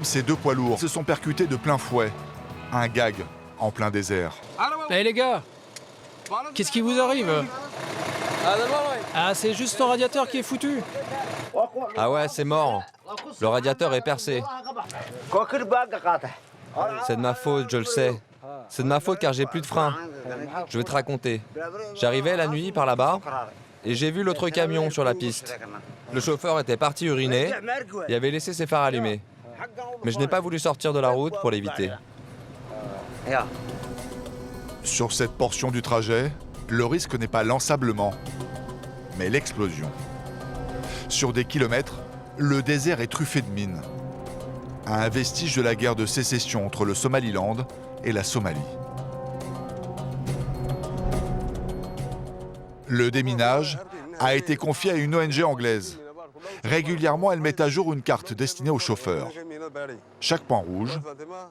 Ces deux poids lourds se sont percutés de plein fouet. Un gag en plein désert. Hé les gars, qu'est-ce qui vous arrive? Ah, c'est juste ton radiateur qui est foutu. Ah ouais, c'est mort. Le radiateur est percé. C'est de ma faute, je le sais. C'est de ma faute car j'ai plus de frein. Je vais te raconter. J'arrivais la nuit par là-bas et j'ai vu l'autre camion sur la piste. Le chauffeur était parti uriner et avait laissé ses phares allumés. Mais je n'ai pas voulu sortir de la route pour l'éviter. Sur cette portion du trajet, le risque n'est pas l'ensablement, mais l'explosion. Sur des kilomètres, le désert est truffé de mines. Un vestige de la guerre de sécession entre le Somaliland et la Somalie. Le déminage a été confié à une ONG anglaise. Régulièrement, elle met à jour une carte destinée aux chauffeurs. Chaque point rouge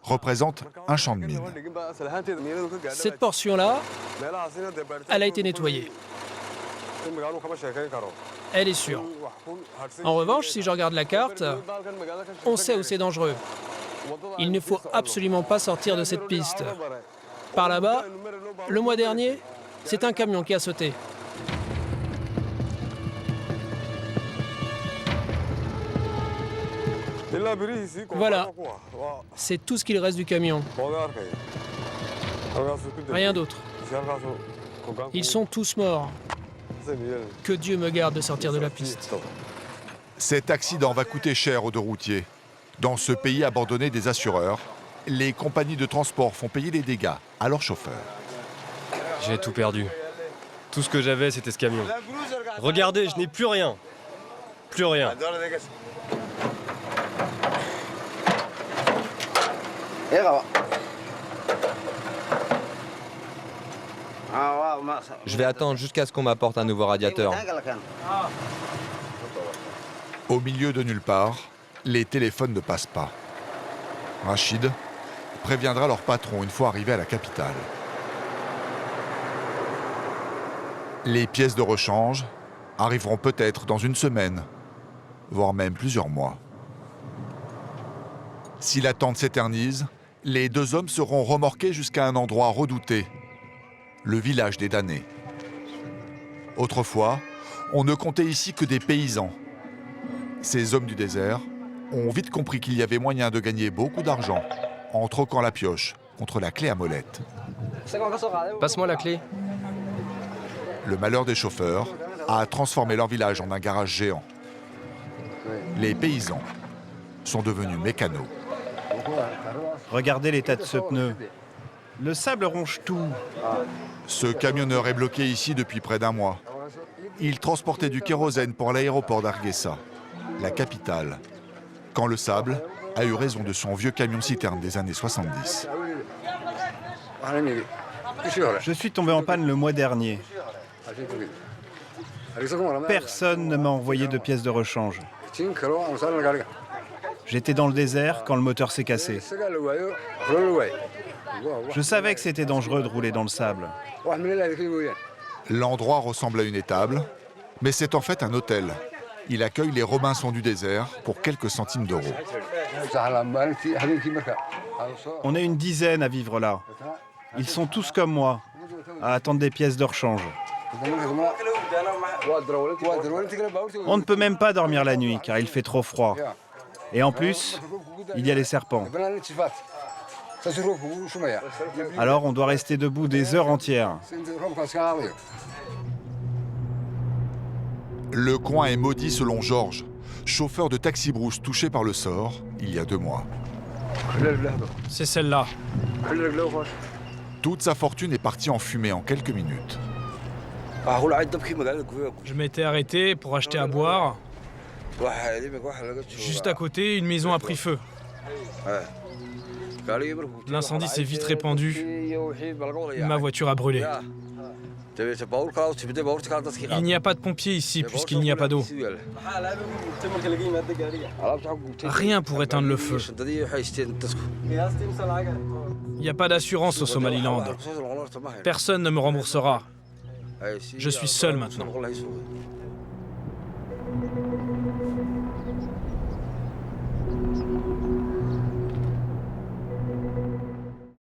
représente un champ de mines. Cette portion-là, elle a été nettoyée. Elle est sûre. En revanche, si je regarde la carte, on sait où c'est dangereux. Il ne faut absolument pas sortir de cette piste. Par là-bas, le mois dernier, c'est un camion qui a sauté. Voilà, c'est tout ce qu'il reste du camion. Rien d'autre. Ils sont tous morts. Que Dieu me garde de sortir de la piste. Cet accident va coûter cher aux deux routiers. Dans ce pays abandonné des assureurs, les compagnies de transport font payer les dégâts à leurs chauffeurs. J'ai tout perdu. Tout ce que j'avais, c'était ce camion. Regardez, je n'ai plus rien. Plus rien. Je vais attendre jusqu'à ce qu'on m'apporte un nouveau radiateur. Au milieu de nulle part, les téléphones ne passent pas. Rachid préviendra leur patron une fois arrivé à la capitale. Les pièces de rechange arriveront peut-être dans une semaine, voire même plusieurs mois. Si l'attente s'éternise, les deux hommes seront remorqués jusqu'à un endroit redouté, le village des damnés. Autrefois, on ne comptait ici que des paysans. Ces hommes du désert ont vite compris qu'il y avait moyen de gagner beaucoup d'argent en troquant la pioche contre la clé à molette. Passe-moi la clé. Le malheur des chauffeurs a transformé leur village en un garage géant. Les paysans sont devenus mécanos. Regardez l'état de ce pneu. Le sable ronge tout. Ce camionneur est bloqué ici depuis près d'un mois. Il transportait du kérosène pour l'aéroport d'Hargeisa, la capitale, quand le sable a eu raison de son vieux camion-citerne des années 70. Je suis tombé en panne le mois dernier. Personne ne m'a envoyé de pièces de rechange. J'étais dans le désert quand le moteur s'est cassé. Je savais que c'était dangereux de rouler dans le sable. L'endroit ressemble à une étable, mais c'est en fait un hôtel. Il accueille les Robinson du désert pour quelques centimes d'euros. On est une dizaine à vivre là. Ils sont tous comme moi, à attendre des pièces de rechange. On ne peut même pas dormir la nuit car il fait trop froid. Et en plus, il y a les serpents. Alors on doit rester debout des heures entières. Le coin est maudit selon Georges, chauffeur de taxi-brousse touché par le sort il y a 2 mois. C'est celle-là. Toute sa fortune est partie en fumée en quelques minutes. Je m'étais arrêté pour acheter à boire. Juste à côté, une maison a pris feu. L'incendie s'est vite répandu. Ma voiture a brûlé. Il n'y a pas de pompiers ici puisqu'il n'y a pas d'eau. Rien pour éteindre le feu. Il n'y a pas d'assurance au Somaliland. Personne ne me remboursera. Je suis seul maintenant.